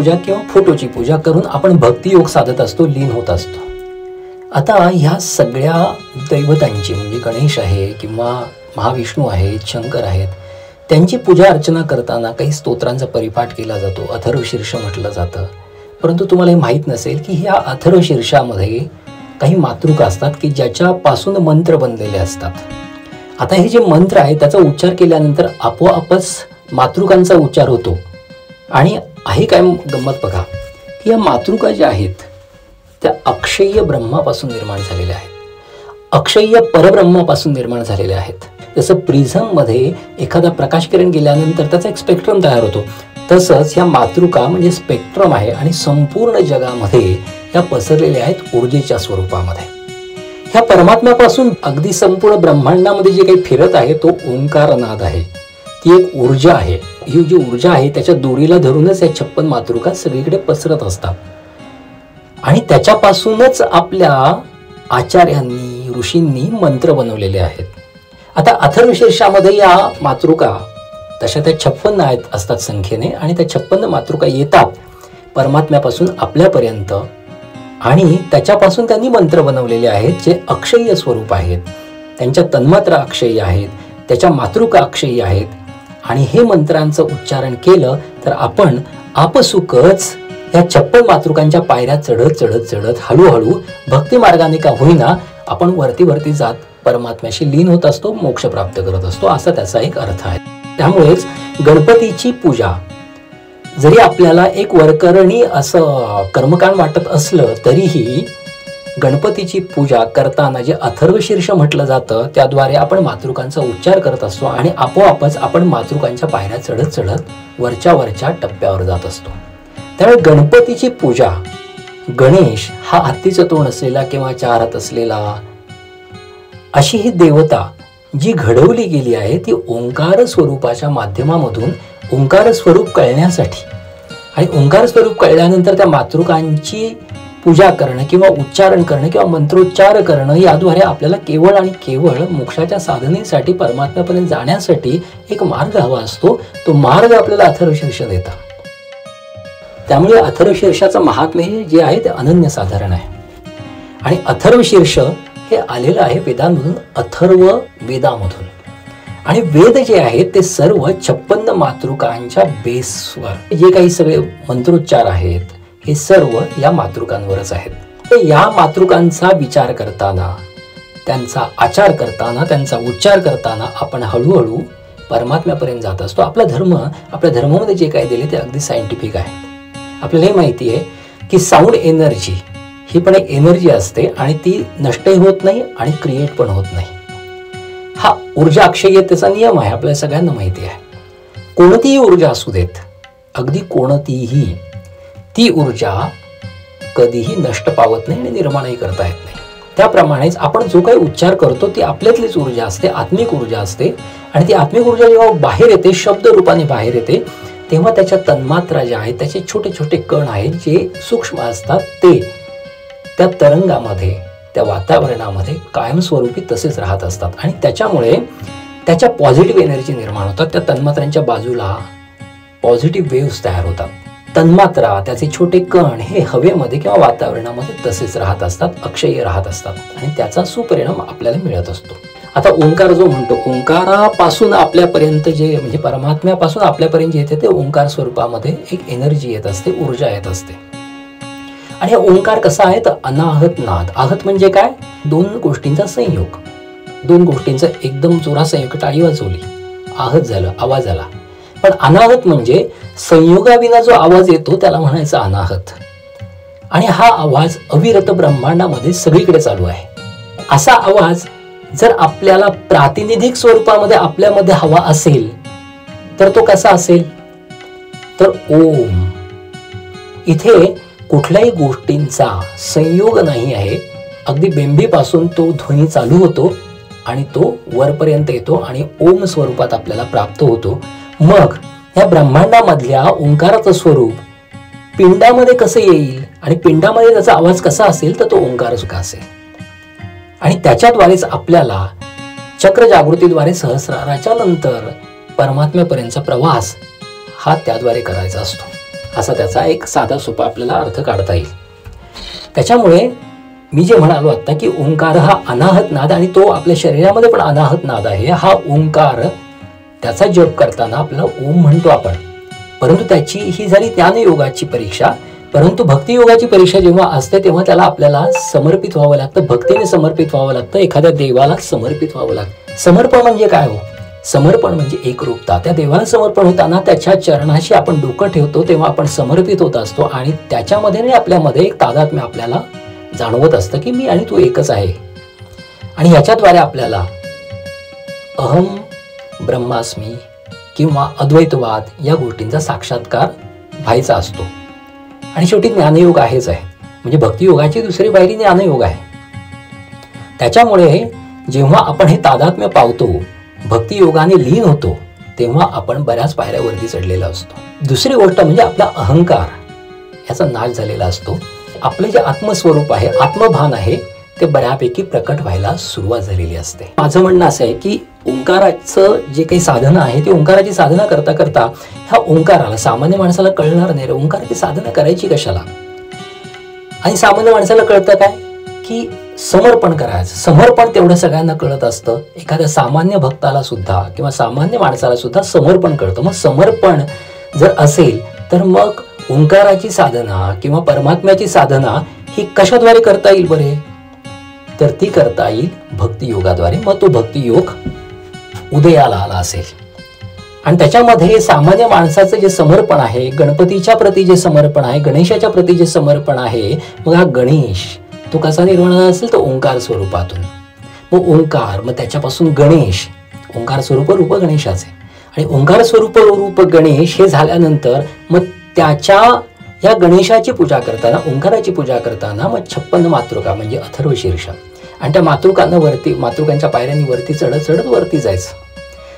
पूजा किंवा फोटोची पूजा करून आपण भक्तियोग साधत असतो, लीन होत असतो. आता ह्या सगळ्या दैवतांची म्हणजे गणेश आहे किंवा महाविष्णू आहेत, शंकर आहेत, त्यांची पूजा अर्चना करताना काही स्तोत्रांचा परिपाठ केला जातो, अथर्वशीर्ष म्हटलं जातं. परंतु तुम्हाला हे माहीत नसेल की ह्या अथर्वशीर्षामध्ये काही मातृका असतात की ज्याच्यापासून मंत्र बनलेले असतात. आता हे जे मंत्र आहे त्याचा उच्चार केल्यानंतर आपोआपच मातृकांचा उच्चार होतो. आणि आहे काय गंमत बघा की या मातृका ज्या आहेत त्या अक्षय्य ब्रह्मापासून निर्माण झालेल्या आहेत, अक्षय्य परब्रह्मापासून निर्माण झालेल्या आहेत. जसं प्रिझममध्ये एखादा प्रकाशकिरण गेल्यानंतर त्याचा एक स्पेक्ट्रम तयार होतो, तसंच ह्या मातृका म्हणजे स्पेक्ट्रम आहे आणि संपूर्ण जगामध्ये या पसरलेल्या आहेत ऊर्जेच्या स्वरूपामध्ये. ह्या परमात्म्यापासून अगदी संपूर्ण ब्रह्मांडामध्ये जे काही फिरत आहे तो ओंकारनाद आहे, ती एक ऊर्जा आहे. ही जी ऊर्जा आहे त्याच्या दोरीला धरूनच या 56 मातृका सगळीकडे पसरत असतात. आणि त्याच्यापासूनच आपल्या आचार्यांनी, ऋषींनी मंत्र बनवलेले आहेत. आता अथर्वशीर्षामध्ये या मातृका तशा त्या 56 असतात संख्येने, आणि त्या 56 मातृका येतात परमात्म्यापासून आपल्यापर्यंत, आणि त्याच्यापासून त्यांनी मंत्र बनवलेले आहेत जे अक्षय्य स्वरूप आहेत. त्यांच्या तन्मात्रा अक्षय्य आहेत, त्याच्या मातृका अक्षय्य आहेत. आणि हे मंत्रांचं उच्चारण केलं तर आपण आपसुकच या 56 मातृकांच्या पायऱ्या चढत चढत चढत हळूहळू भक्ती मार्गाने का होईना आपण वरती वरती जात परमात्म्याशी लीन होत असतो, मोक्ष प्राप्त करत असतो, असा त्याचा एक अर्थ आहे. त्यामुळेच गणपतीची पूजा जरी आपल्याला एक वरकरणी असं कर्मकांड वाटत असलं तरीही गणपतीची पूजा करताना जे अथर्वशीर्ष म्हटलं जातं त्याद्वारे आपण मातृकांचा उच्चार करत असतो आणि आपोआपच आपण मातृकांच्या पायऱ्या चढत चढत वरच्या वरच्या टप्प्यावर जात असतो. त्यामुळे गणपतीची पूजा, गणेश हा हत्तीचं तोंड असलेला किंवा 4 हात असलेला अशी ही देवता जी घडवली गेली आहे ती ओंकार स्वरूपाच्या माध्यमामधून ओंकार स्वरूप कळण्यासाठी, आणि ओंकार स्वरूप कळल्यानंतर त्या मातृकांची पूजा करणं किंवा उच्चारण करणं किंवा मंत्रोच्चार करणं याद्वारे आपल्याला केवळ आणि केवळ मोक्षाच्या साधनेसाठी, परमात्म्यापर्यंत जाण्यासाठी एक मार्ग हवा असतो. तो मार्ग आपल्याला अथर्वशीर्ष देतात. त्यामुळे अथर्वशीर्षाचं महात्म्य जे आहे ते अनन्यसाधारण आहे. आणि अथर्वशीर्ष हे आलेलं आहे वेदांमधून, अथर्व वेदामधून. आणि वेद जे आहेत ते सर्व 56 मातृकांच्या बेसवर जे काही सगळे मंत्रोच्चार आहेत हे सर्व या मातृकांवरच आहेत. तर या मातृकांचा विचार करताना, त्यांचा आचार करताना, त्यांचा उच्चार करताना आपण हळूहळू परमात्म्यापर्यंत जात असतो. आपला धर्म, आपल्या धर्मामध्ये जे काही दिले ते अगदी सायंटिफिक आहे. आपल्याला हे माहिती आहे की साऊंड एनर्जी ही पण एक एनर्जी असते आणि ती नष्टही होत नाही आणि क्रिएट पण होत नाही. हा ऊर्जा अक्षय्यतेचा नियम आहे, आपल्याला सगळ्यांना माहिती आहे. कोणतीही ऊर्जा असू देत, अगदी कोणतीही, ती ऊर्जा कधीही नष्ट पावत नाही आणि निर्माणही करता येत नाही. त्याप्रमाणेच आपण जो काही उच्चार करतो ती आपल्यातलीच ऊर्जा असते, आत्मिक ऊर्जा असते. आणि ती आत्मिक ऊर्जा जेव्हा बाहेर येते, शब्द रूपाने बाहेर येते, तेव्हा त्याच्या तन्मात्रा ज्या आहेत, त्याचे छोटे छोटे कण आहेत जे सूक्ष्म असतात, ते त्या तरंगामध्ये, त्या वातावरणामध्ये कायमस्वरूपी तसेच राहत असतात. आणि त्याच्यामुळे त्याच्या पॉझिटिव्ह एनर्जी निर्माण होतात. त्या तन्मात्रांच्या बाजूला पॉझिटिव्ह वेव्स तयार होतात. तन्मात्रा, त्याचे छोटे कण हे हवेमध्ये किंवा वातावरणामध्ये तसेच राहत असतात, अक्षय्य राहत असतात, आणि त्याचा सुपरिणाम आपल्याला मिळत असतो. आता ओंकार जो म्हणतो, ओंकारापासून आपल्यापर्यंत जे म्हणजे परमात्म्यापासून आपल्यापर्यंत येते ते ओंकार स्वरूपामध्ये एक एनर्जी येत असते, ऊर्जा येत असते. आणि ओंकार कसा आहे तर अनाहत नाद. आहत म्हणजे काय? 2 गोष्टींचा संयोग, 2 गोष्टींचा एकदम जोरात संयोग. टाळी वाजवली, आहत झालं, आवाज आला. पण अनाहत म्हणजे संयोगाविना जो आवाज येतो त्याला म्हणायचं अनाहत. आणि हा आवाज अविरत ब्रह्मांडामध्ये सगळीकडे चालू आहे. असा आवाज जर आपल्याला प्रातिनिधिक स्वरूपामध्ये आपल्यामध्ये हवा असेल तर तो कसा असेल तर ओम. इथे कुठल्याही गोष्टींचा संयोग नाही आहे. अगदी बेंबीपासून तो ध्वनी चालू होतो आणि तो वरपर्यंत येतो आणि ओम स्वरूपात आपल्याला प्राप्त होतो. मग या ब्रह्मांडामधल्या ओंकाराचं स्वरूप पिंडामध्ये कसं येईल आणि पिंडामध्ये त्याचा आवाज कसा असेल तर तो ओंकार सुद्धा असेल. आणि त्याच्याद्वारेच आपल्याला चक्र जागृतीद्वारे सहस्राराच्या नंतर परमात्म्यापर्यंतचा प्रवास हा त्याद्वारे करायचा असतो. असा त्याचा एक साधा सोपा आपल्याला अर्थ काढता येईल. त्याच्यामुळे मी जे म्हणालो आता की ओंकार हा अनाहत नाद आणि तो आपल्या शरीरामध्ये पण अनाहत नाद आहे. हा ओंकार त्याचा जप करताना आपल्याला ओम म्हणतो आपण, परंतु त्याची ही झाली ज्ञानयोगाची परीक्षा. परंतु भक्तियोगाची परीक्षा जेव्हा असते तेव्हा त्याला आपल्याला समर्पित व्हावं लागतं, भक्तीने समर्पित व्हावं लागतं, एखाद्या देवाला समर्पित व्हावं लागतं. समर्पण म्हणजे काय हो? समर्पण म्हणजे एकरूपता. त्या देवाला समर्पण होताना त्याच्या चरणाशी आपण डोकं ठेवतो तेव्हा आपण समर्पित होत असतो आणि त्याच्यामध्ये आपल्यामध्ये एक तादात्म्य आपल्याला जाणवत असतं की मी आणि तू एकच आहे. आणि याच्याद्वारे आपल्याला अहम ब्रह्मास्मी किंवा अद्वैतवाद या गोष्टींचा साक्षात्कार व्हायचा असतो. आणि शेवटी ज्ञानयोग आहेच आहे, म्हणजे भक्तियोगाची दुसरी पायरी ज्ञानयोग आहे. त्याच्यामुळे जेव्हा आपण हे तादात्म्य पावतो, भक्तियोगाने लीन होतो, तेव्हा आपण बऱ्याच पायऱ्यावरती चढलेला असतो. दुसरी गोष्ट म्हणजे आपला अहंकार याचा नाश झालेला असतो. आपलं जे आत्मस्वरूप आहे, आत्मभान आहे, ते बऱ्यापैकी प्रकट व्हायला सुरुवात झालेली असते. माझं म्हणणं असं आहे की ओंकाराचं जे काही साधना आहे ते ओंकाराची साधना करता करता ह्या ओंकाराला सामान्य माणसाला कळणार नाही रे, ओंकाराची साधना करायची कशाला. आणि सामान्य माणसाला कळतं काय की समर्पण करायचं. समर्पण तेवढं सगळ्यांना कळत असतं. एखाद्या सामान्य भक्ताला सुद्धा किंवा सामान्य माणसाला सुद्धा समर्पण कळतं. मग समर्पण जर असेल तर मग ओंकाराची साधना किंवा परमात्म्याची साधना ही कशाद्वारे करता येईल बरे? तर ती करता येईल भक्तियोगाद्वारे. मग तो भक्तियोग उदयाला आला असेल. आणि त्याच्यामध्ये सामान्य माणसाचं जे समर्पण आहे, गणपतीच्या प्रती जे समर्पण आहे, गणेशाच्या प्रती जे समर्पण आहे, मग हा गणेश तो कसा निर्माण झाला असेल तर ओंकार स्वरूपातून. मग ओंकार, मग त्याच्यापासून गणेश, ओंकार स्वरूप रूप गणेशाचे. आणि ओंकार स्वरूप रूप गणेश हे झाल्यानंतर मग त्याच्या या गणेशाची पूजा करताना, ओंकाराची पूजा करताना मग 56 मातृका म्हणजे अथर्व शीर्ष, आणि त्या मातृकांना वरती, मातृकांच्या पायऱ्यांनी वरती चढत चढत वरती जायचं.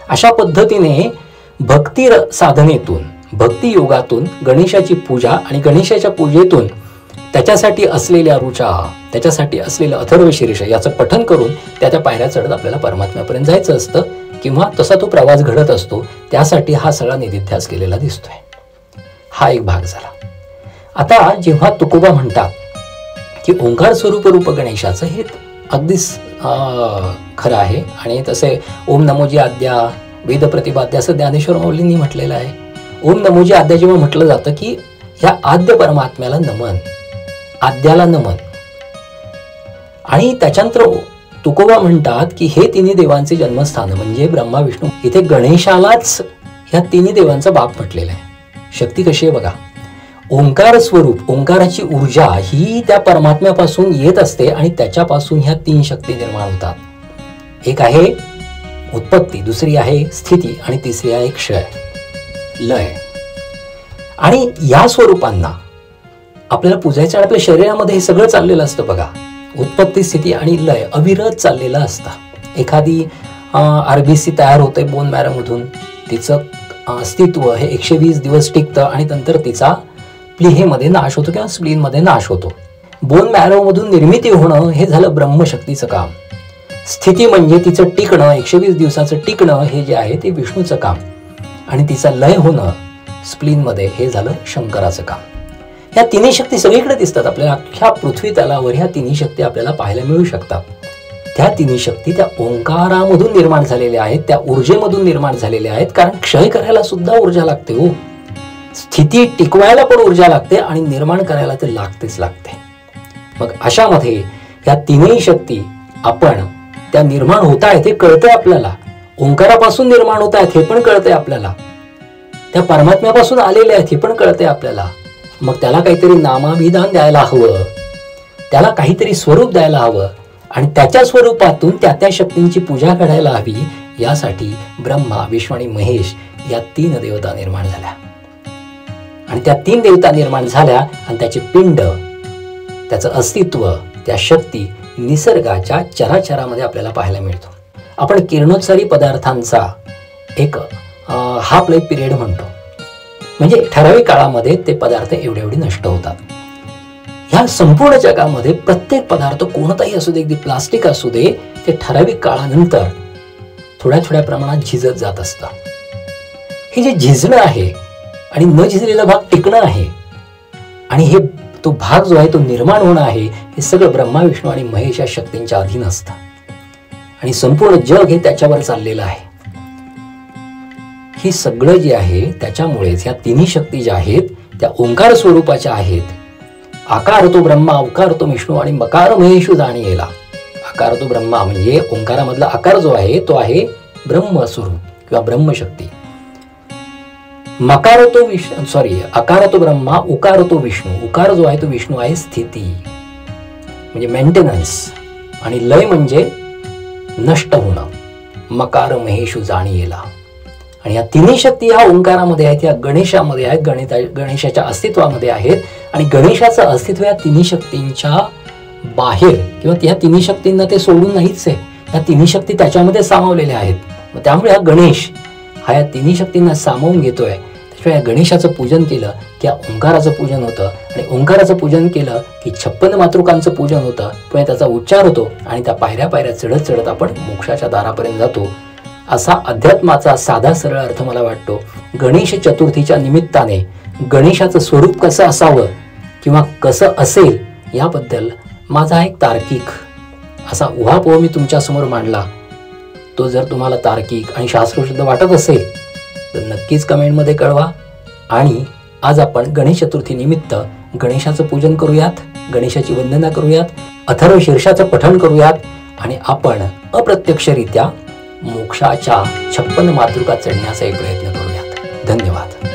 अशा पद्धतीने भक्ती साधनेतून, भक्ती योगातून गणेशाची पूजा आणि गणेशाच्या पूजेतून त्याच्यासाठी असलेल्या ऋचा, त्याच्यासाठी असलेलं अथर्व शीर्ष याचं पठन करून त्या पायऱ्या चढत आपल्याला परमात्म्यापर्यंत जायचं असतं किंवा तसा तो प्रवास घडत असतो. त्यासाठी हा सगळा निधिध्यास केलेला दिसतोय. हा एक भाग झाला. आता जेव्हा तुकोबा म्हणतात की ओंकार स्वरूप रूप गणेशाचं, हे अगदीच खरं आहे. आणि तसे ओम नमोजी आद्या वेद प्रतिपाद्य असं ज्ञानेश्वर माऊलींनी म्हटलेलं आहे. ओम नमोजी आद्या जेव्हा म्हटलं जातं की ह्या आद्य परमात्म्याला नमन, आद्याला नमन. आणि त्याच्यानंतर तुकोबा म्हणतात की हे तिन्ही देवांचे जन्मस्थान म्हणजे ब्रह्मा विष्णू, इथे गणेशालाच ह्या तिन्ही देवांचा बाप म्हटलेला आहे. शक्ती कशी आहे बघा. ओंकार स्वरूप, ओंकाराची ऊर्जा ही त्या परमात्म्यापासून येत असते आणि त्याच्यापासून ह्या 3 शक्ती निर्माण होतात. एक आहे उत्पत्ती, दुसरी आहे स्थिती आणि तिसरी आहे क्षय, लय. आणि या स्वरूपांना आपल्याला पूजायचं. आणि आपल्या शरीरामध्ये हे सगळं चाललेलं असतं बघा. उत्पत्ती, स्थिती आणि लय अविरत चाललेलं असतं. एखादी आरबीसी तयार होते बोन मॅरो मधून, तिचं अस्तित्व हे 120 दिवस टिकतं आणि नंतर तिचा प्लीहेमध्ये नाश होतो किंवा स्प्लीनमध्ये नाश होतो. बोन मॅरो मधून निर्मिती होणं हे झालं ब्रह्मशक्तीचं काम. स्थिती म्हणजे तिचं टिकणं, 120 दिवसाचं टिकणं हे जे आहे ते विष्णूचं काम. आणि तिचा लय होणं स्प्लीनमध्ये हे झालं शंकराचं काम. ह्या तिन्ही शक्ती सगळीकडे दिसतात आपल्याला. अख्ख्या पृथ्वी तलावर ह्या तिन्ही शक्ती आपल्याला पाहायला मिळू शकतात. त्या तिन्ही शक्ती त्या ओंकारामधून निर्माण झालेल्या आहेत, त्या ऊर्जेमधून निर्माण झालेल्या आहेत. कारण क्षय करायला सुद्धा ऊर्जा लागते हो, स्थिती टिकवायला पण ऊर्जा लागते आणि निर्माण करायला तर लागतेच लागते. मग अशामध्ये ह्या तिन्ही शक्ती आपण त्या निर्माण होत आहेत हे कळतंय आपल्याला. ओंकारापासून निर्माण होत आहेत हे पण कळतंय आपल्याला. त्या परमात्म्यापासून आलेल्या आहेत हे पण कळतंय आपल्याला. मग त्याला काहीतरी नामाभिधान द्यायला हवं, त्याला काहीतरी स्वरूप द्यायला हवं आणि त्याच्या स्वरूपातून त्या शक्तींची पूजा करायला हवी. यासाठी ब्रह्मा, विष्णू आणि महेश या 3 देवता निर्माण झाल्या. आणि त्या 3 देवता निर्माण झाल्या आणि त्याचे पिंड, त्याचं अस्तित्व, त्या शक्ती निसर्गाच्या चराचरामध्ये आपल्याला पाहायला मिळतो. आपण किरणोत्सारी पदार्थांचा एक हाफ लाईफ पिरियड म्हणतो. म्हणजे ठराविक काळामध्ये ते पदार्थ एवढे नष्ट होतात. ह्या संपूर्ण जगामध्ये प्रत्येक पदार्थ कोणताही असू दे, अगदी प्लास्टिक असू दे, ते ठराविक काळानंतर थोड्या प्रमाणात झिजत जात असतं. हे जे झिजणं आहे आणि न झिजलेला भाग टिकणं आहे, आणि हे तो भाग जो आहे तो निर्माण होणं आहे, हे सगळं ब्रह्मा विष्णू आणि महेश या शक्तींच्या अधीन असतं आणि संपूर्ण जग हे त्याच्यावर चाललेलं आहे. ही सगळं जे आहे त्याच्यामुळेच ह्या तिन्ही शक्ती ज्या आहेत त्या ओंकार स्वरूपाच्या आहेत. आकार तो ब्रह्मा, उकार तो विष्णू आणि मकार महेशू जाणीला. आकार तो ब्रह्मा म्हणजे ओंकारामधला आकार जो आहे तो आहे ब्रह्मस्वरूप किंवा ब्रह्मशक्ती. मकार तो आकार तो ब्रह्मा, उकार तो विष्णू. उकार जो आहे तो विष्णू आहे स्थिती म्हणजे मेंटेनन्स, आणि लय म्हणजे नष्ट होणं. मकार महेशू जाणीला. आणि या तिन्ही शक्ती ह्या ओंकारामध्ये आहेत, या गणेशामध्ये आहेत, गणेशाच्या अस्तित्वामध्ये आहेत. आणि गणेशाचं अस्तित्व या तिन्ही शक्तींच्या बाहेर किंवा त्या तिन्ही शक्तींना ते सोडून नाहीच आहे. या तिन्ही शक्ती त्याच्यामध्ये सामावलेल्या आहेत. त्यामुळे हा गणेश हा या तिन्ही शक्तींना सामावून घेतोय. त्याशिवाय या गणेशाचं पूजन केलं की या ओंकाराचं पूजन होतं, आणि ओंकाराचं पूजन केलं की 56 मातृकांचं पूजन होतं. पुढे त्याचा उच्चार होतो आणि त्या पायऱ्या पायऱ्या चढत चढत आपण मोक्षाच्या दारापर्यंत जातो. असा अध्यात्माचा साधा सरळ अर्थ मला वाटतो. गणेश चतुर्थीच्या निमित्ताने गणेशाचं स्वरूप कसं असावं किंवा कसं असेल याबद्दल माझा एक तार्किक असा उहापोह मी तुमच्यासमोर मांडला. तो जर तुम्हाला तार्किक आणि शास्त्रशुद्ध वाटत असेल तर नक्कीच कमेंटमध्ये कळवा. आणि आज आपण गणेश चतुर्थी निमित्त गणेशाचं पूजन करूयात, गणेशाची वंदना करूयात, अथर्व शीर्षाचं पठण करूयात, आणि आपण अप्रत्यक्षरित्या मोक्षाच्या 56 मातृका चढण्याचाही प्रयत्न करूयात. धन्यवाद.